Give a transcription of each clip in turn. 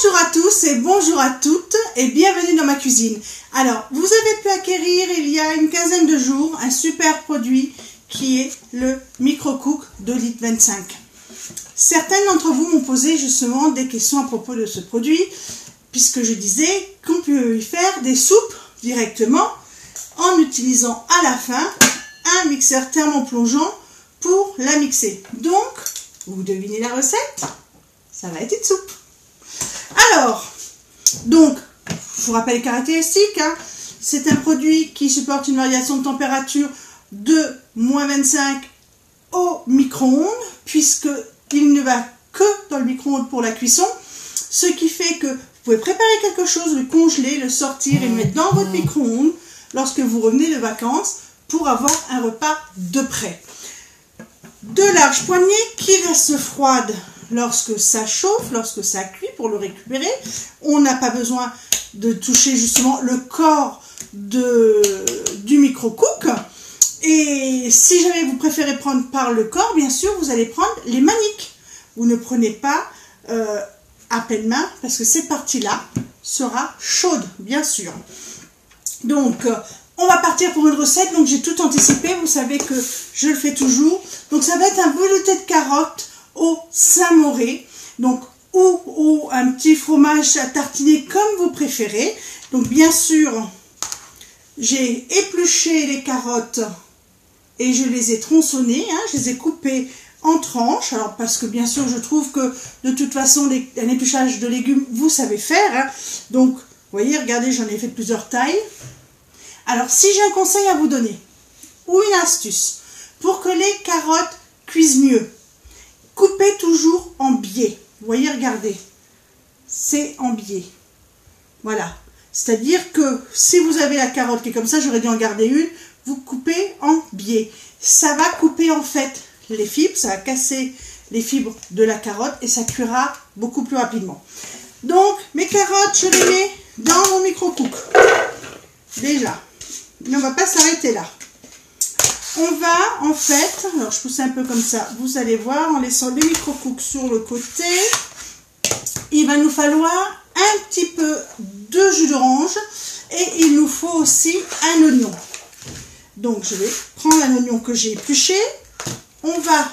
Bonjour à tous et bonjour à toutes et bienvenue dans ma cuisine. Alors, vous avez pu acquérir il y a une quinzaine de jours un super produit qui est le Micro-Cook de litre 25. Certains d'entre vous m'ont posé justement des questions à propos de ce produit puisque je disais qu'on peut y faire des soupes directement en utilisant à la fin un mixeur thermoplongeant pour la mixer. Donc, vous devinez la recette? Ça va être une soupe. Alors, donc, je vous rappelle les caractéristiques. Hein. C'est un produit qui supporte une variation de température de -25 au micro-ondes, puisqu'il ne va que dans le micro-ondes pour la cuisson. Ce qui fait que vous pouvez préparer quelque chose, le congeler, le sortir et le mettre dans votre micro-ondes lorsque vous revenez de vacances pour avoir un repas de prêt. De larges poignées qui restent froides lorsque ça chauffe, lorsque ça cuit pour le récupérer. On n'a pas besoin de toucher justement le corps du Micro-Cook. Et si jamais vous préférez prendre par le corps, bien sûr, vous allez prendre les maniques. Vous ne prenez pas à pleine main parce que cette partie-là sera chaude, bien sûr. Donc, on va partir pour une recette. Donc, j'ai tout anticipé. Vous savez que je le fais toujours. Donc, ça va être un velouté de carottes au Saint-Moré, donc ou un petit fromage à tartiner comme vous préférez. Donc bien sûr, j'ai épluché les carottes et je les ai tronçonnées, hein, je les ai coupées en tranches. Alors parce que bien sûr, je trouve que de toute façon, un épluchage de légumes, vous savez faire. Hein. Donc, vous voyez, regardez, j'en ai fait plusieurs tailles. Alors, si j'ai un conseil à vous donner, ou une astuce, pour que les carottes cuisent mieux, coupez toujours en biais. Vous voyez, regardez. C'est en biais. Voilà. C'est-à-dire que si vous avez la carotte qui est comme ça, j'aurais dû en garder une, vous coupez en biais. Ça va couper en fait les fibres, ça va casser les fibres de la carotte et ça cuira beaucoup plus rapidement. Donc, mes carottes, je les mets dans mon Micro-Cook. Déjà. Mais on ne va pas s'arrêter là. On va en fait, alors je pousse un peu comme ça, vous allez voir, en laissant les Micro-Cook sur le côté, il va nous falloir un petit peu de jus d'orange et il nous faut aussi un oignon. Donc je vais prendre un oignon que j'ai épluché, on va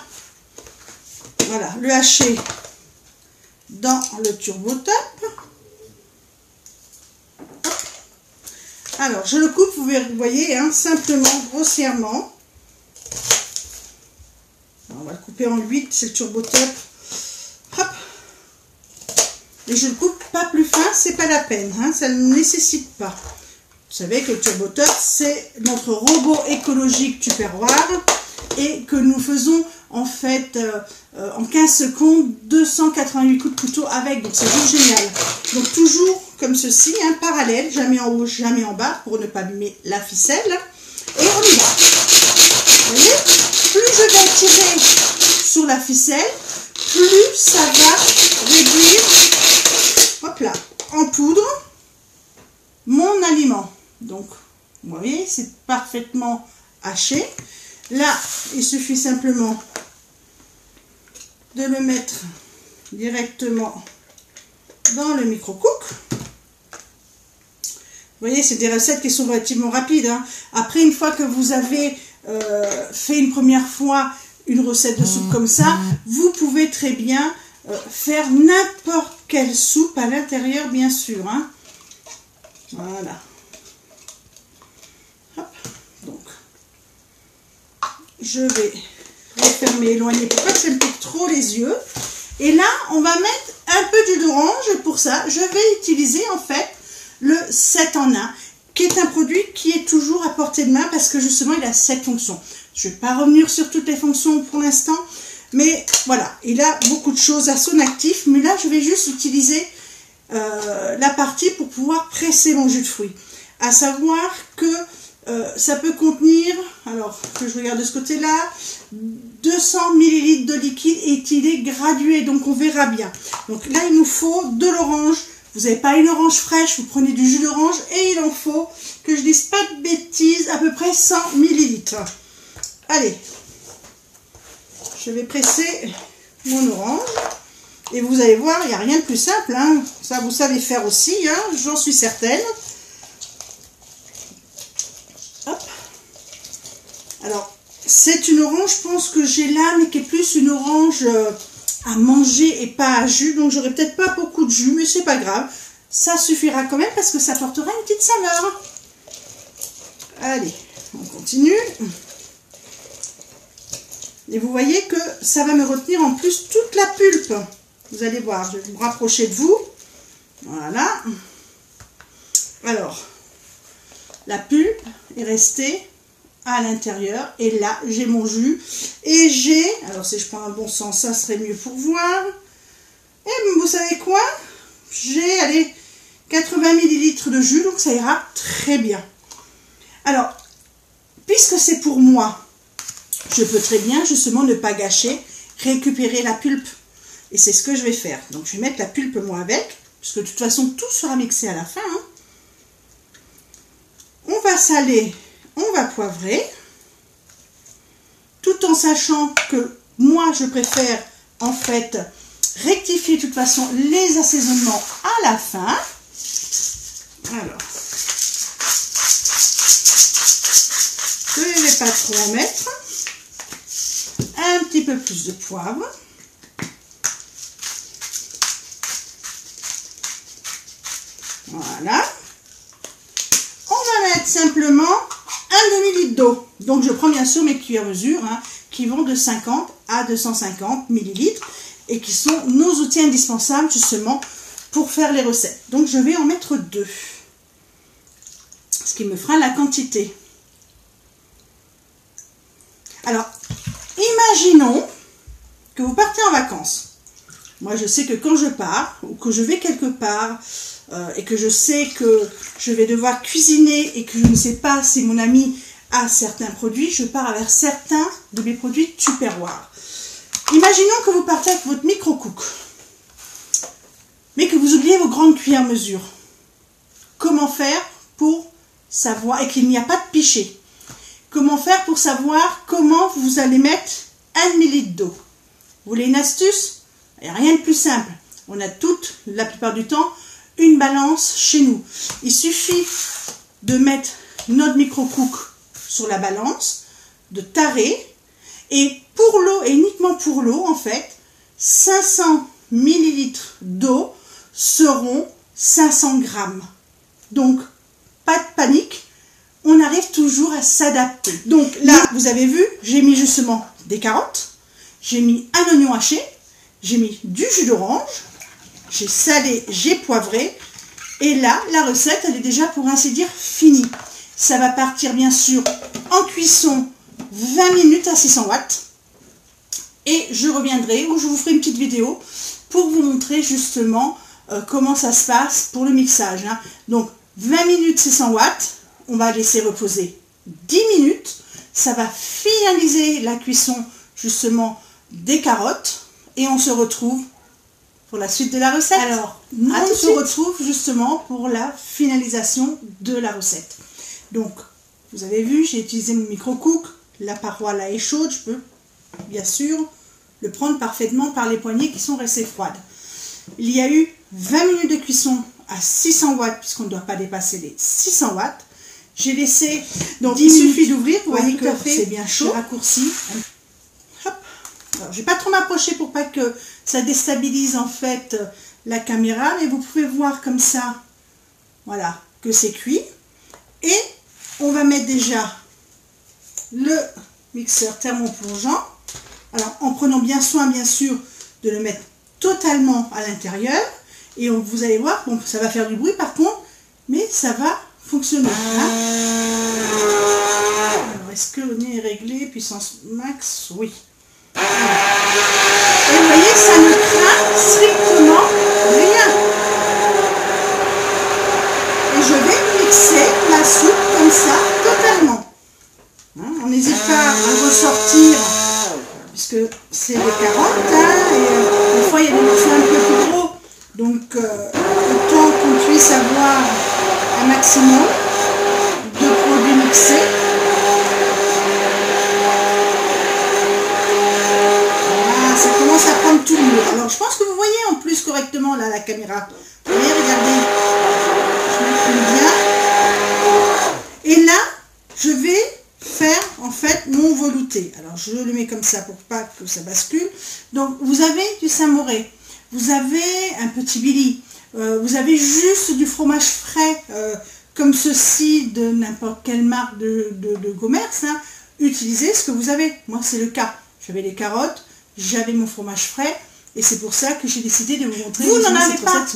voilà, le hacher dans le turbo-top. Alors je le coupe, vous voyez, hein, simplement, grossièrement. On va le couper en 8, c'est le turbo-top. Hop. Et je le coupe pas plus fin, c'est pas la peine, hein, ça ne nécessite pas. Vous savez que le turbo-top, c'est notre robot écologique Tupperware et que nous faisons en fait en 15 secondes 288 coups de couteau avec, donc c'est juste génial. Donc toujours comme ceci, hein, parallèle, jamais en haut, jamais en bas pour ne pas abîmer la ficelle. Et on y va. Vous voyez, plus je vais tirer sur la ficelle, plus ça va réduire, hop là, en poudre, mon aliment. Donc, vous voyez, c'est parfaitement haché. Là, il suffit simplement de le mettre directement dans le Micro-Cook. Vous voyez, c'est des recettes qui sont relativement rapides. Hein. Après, une fois que vous avez fait une première fois une recette de soupe comme ça, vous pouvez très bien faire n'importe quelle soupe à l'intérieur, bien sûr. Hein. Voilà. Hop. Donc, je vais refermer, éloigner pour pas que ça me pique trop les yeux. Et là, on va mettre un peu de jus d'orange. Pour ça, je vais utiliser en fait le 7 en 1, qui est un produit qui est toujours à portée de main parce que justement, il a 7 fonctions. Je ne vais pas revenir sur toutes les fonctions pour l'instant, mais voilà, il a beaucoup de choses à son actif. Mais là, je vais juste utiliser la partie pour pouvoir presser mon jus de fruits. À savoir que ça peut contenir, alors que je regarde de ce côté-là, 200 ml de liquide et il est gradué, donc on verra bien. Donc là, il nous faut de l'orange. Vous n'avez pas une orange fraîche, vous prenez du jus d'orange et il en faut, que je dise pas de bêtises, à peu près 100 ml. Allez, je vais presser mon orange. Et vous allez voir, il n'y a rien de plus simple, hein. Ça, vous savez faire aussi, hein, j'en suis certaine. Hop. Alors, c'est une orange, je pense que j'ai là, mais qui est plus une orange à manger et pas à jus. Donc, j'aurai peut-être pas beaucoup de jus, mais c'est pas grave. Ça suffira quand même parce que ça apportera une petite saveur. Allez, on continue. Et vous voyez que ça va me retenir en plus toute la pulpe. Vous allez voir, je vais me rapprocher de vous. Voilà. Alors, la pulpe est restée à l'intérieur. Et là, j'ai mon jus. Et j'ai, alors si je prends un bon sens, ça serait mieux pour voir. Et vous savez quoi? J'ai, allez, 80 ml de jus, donc ça ira très bien. Alors, puisque c'est pour moi, je peux très bien justement ne pas gâcher, récupérer la pulpe. Et c'est ce que je vais faire. Donc je vais mettre la pulpe moi avec, puisque de toute façon tout sera mixé à la fin. Hein. On va saler, on va poivrer, tout en sachant que moi je préfère en fait rectifier de toute façon les assaisonnements à la fin. Alors, je ne vais pas trop en mettre. Un petit peu plus de poivre. Voilà. On va mettre simplement un demi-litre d'eau. Donc je prends bien sûr mes cuillères mesure hein, qui vont de 50 à 250 millilitres et qui sont nos outils indispensables justement pour faire les recettes. Donc je vais en mettre 2. Ce qui me fera la quantité. Alors, imaginons que vous partez en vacances. Moi, je sais que quand je pars, ou que je vais quelque part, et que je sais que je vais devoir cuisiner, et que je ne sais pas si mon ami a certains produits, je pars avec certains de mes produits Tupperware. Imaginons que vous partez avec votre micro-cook, mais que vous oubliez vos grandes cuillères mesure. Comment faire pour savoir, et qu'il n'y a pas de pichet? Comment faire pour savoir comment vous allez mettre 1 ml d'eau? Vous voulez une astuce? Il n'y a rien de plus simple. On a toutes, la plupart du temps, une balance chez nous. Il suffit de mettre notre micro-cook sur la balance, de tarer, et pour l'eau, et uniquement pour l'eau, en fait, 500 ml d'eau seront 500 grammes. Donc, pas de panique. On arrive toujours à s'adapter. Donc là, vous avez vu, j'ai mis justement des carottes, j'ai mis un oignon haché, j'ai mis du jus d'orange, j'ai salé, j'ai poivré, et là, la recette, elle est déjà, pour ainsi dire, finie. Ça va partir, bien sûr, en cuisson 20 minutes à 600 watts, et je reviendrai, ou je vous ferai une petite vidéo, pour vous montrer justement comment ça se passe pour le mixage. Hein. Donc, 20 minutes 600 watts, on va laisser reposer 10 minutes. Ça va finaliser la cuisson justement des carottes. Et on se retrouve pour la suite de la recette. Alors, on se retrouve justement pour la finalisation de la recette. Donc, vous avez vu, j'ai utilisé mon micro-cook. La paroi là est chaude. Je peux bien sûr le prendre parfaitement par les poignées qui sont restées froides. Il y a eu 20 minutes de cuisson à 600 watts puisqu'on ne doit pas dépasser les 600 watts. J'ai laissé, donc il suffit d'ouvrir, vous voyez que c'est bien chaud. Raccourci. Hop. Alors, je ne vais pas trop m'approcher pour pas que ça déstabilise en fait la caméra, mais vous pouvez voir comme ça, voilà, que c'est cuit. Et on va mettre déjà le mixeur thermoplongeant. Alors en prenant bien soin, bien sûr, de le mettre totalement à l'intérieur. Et vous allez voir, bon, ça va faire du bruit par contre, mais ça va fonctionner. Hein. Alors, est-ce que le nez est réglé? Puissance max? Oui. Voilà. Et vous voyez, ça ne craint strictement rien. Et je vais mixer la soupe comme ça, totalement. Hein, on n'hésite pas à ressortir, puisque c'est des carottes. Hein, et des fois, il y a des morceaux un peu plus gros. Donc, autant qu'on puisse avoir un maximum de produits mixés. Voilà, ça commence à prendre tout le monde. Alors je pense que vous voyez Vous voyez, regardez, je m'exprime bien. Et là, je vais faire en fait mon velouté. Alors je le mets comme ça pour pas que ça bascule. Donc vous avez du Saint-Mauré, vous avez un petit Billy, vous avez juste du fromage frais comme ceci de n'importe quelle marque de commerce. Hein. Utilisez ce que vous avez. Moi c'est le cas. J'avais les carottes, j'avais mon fromage frais et c'est pour ça que j'ai décidé de vous montrer. Vous n'en avez pas.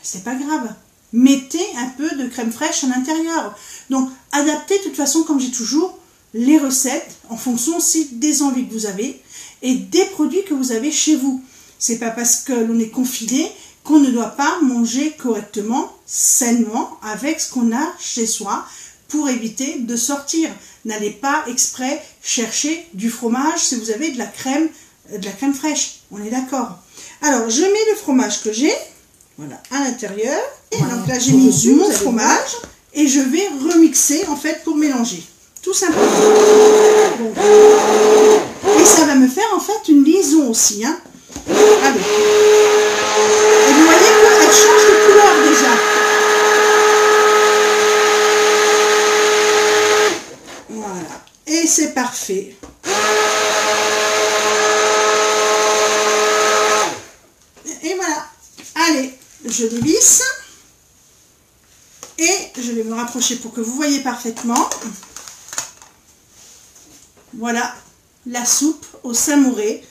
C'est pas grave. Mettez un peu de crème fraîche à l'intérieur. Donc adaptez de toute façon comme j'ai toujours les recettes en fonction aussi des envies que vous avez et des produits que vous avez chez vous. C'est pas parce que l'on est confiné qu'on ne doit pas manger correctement, sainement avec ce qu'on a chez soi pour éviter de sortir. N'allez pas exprès chercher du fromage si vous avez de la crème fraîche. On est d'accord. Alors je mets le fromage que j'ai, voilà, à l'intérieur. Et donc là j'ai mis mon fromage et je vais remixer en fait pour mélanger. Tout simplement. Bon. Et ça va me faire en fait une liaison aussi. Hein. Allez. Et vous voyez qu'elle change de couleur déjà. Voilà. Et c'est parfait. Et voilà. Allez, je dévisse. Et je vais me rapprocher pour que vous voyez parfaitement. Voilà, la soupe au Saint-Mauré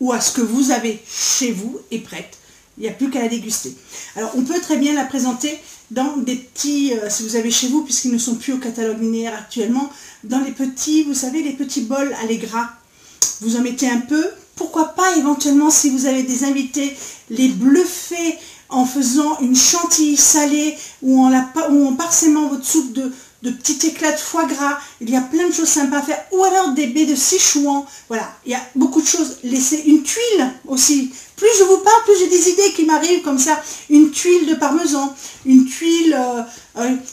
ou à ce que vous avez chez vous est prête. Il n'y a plus qu'à la déguster. Alors, on peut très bien la présenter dans des petits, si vous avez chez vous, puisqu'ils ne sont plus au catalogue linéaire actuellement, dans les petits, vous savez, les petits bols à gras. Vous en mettez un peu. Pourquoi pas, éventuellement, si vous avez des invités, les bluffer en faisant une chantilly salée ou en parsemant votre soupe de petits éclats de foie gras. Il y a plein de choses sympas à faire. Ou alors des baies de Sichuan. Voilà, il y a beaucoup de choses. Laissez une tuile aussi. Plus je vous parle, plus j'ai des idées qui m'arrivent comme ça. Une tuile de parmesan. Une tuile...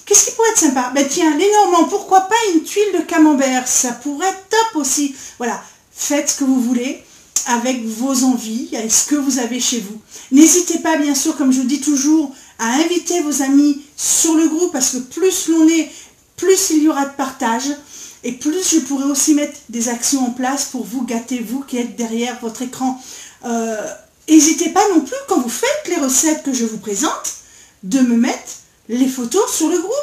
qu'est-ce qui pourrait être sympa? Ben tiens, les Normands, pourquoi pas une tuile de camembert? Ça pourrait être top aussi. Voilà, faites ce que vous voulez avec vos envies, avec ce que vous avez chez vous. N'hésitez pas, bien sûr, comme je dis toujours, à inviter vos amis sur le groupe, parce que plus l'on est, plus il y aura de partage, et plus je pourrai aussi mettre des actions en place pour vous gâter, vous qui êtes derrière votre écran. N'hésitez pas non plus, quand vous faites les recettes que je vous présente, de me mettre les photos sur le groupe,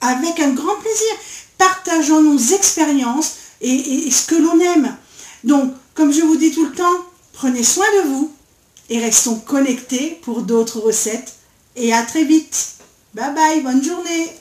avec un grand plaisir. Partageons nos expériences et ce que l'on aime. Donc, comme je vous dis tout le temps, prenez soin de vous et restons connectés pour d'autres recettes. Et à très vite. Bye bye, bonne journée.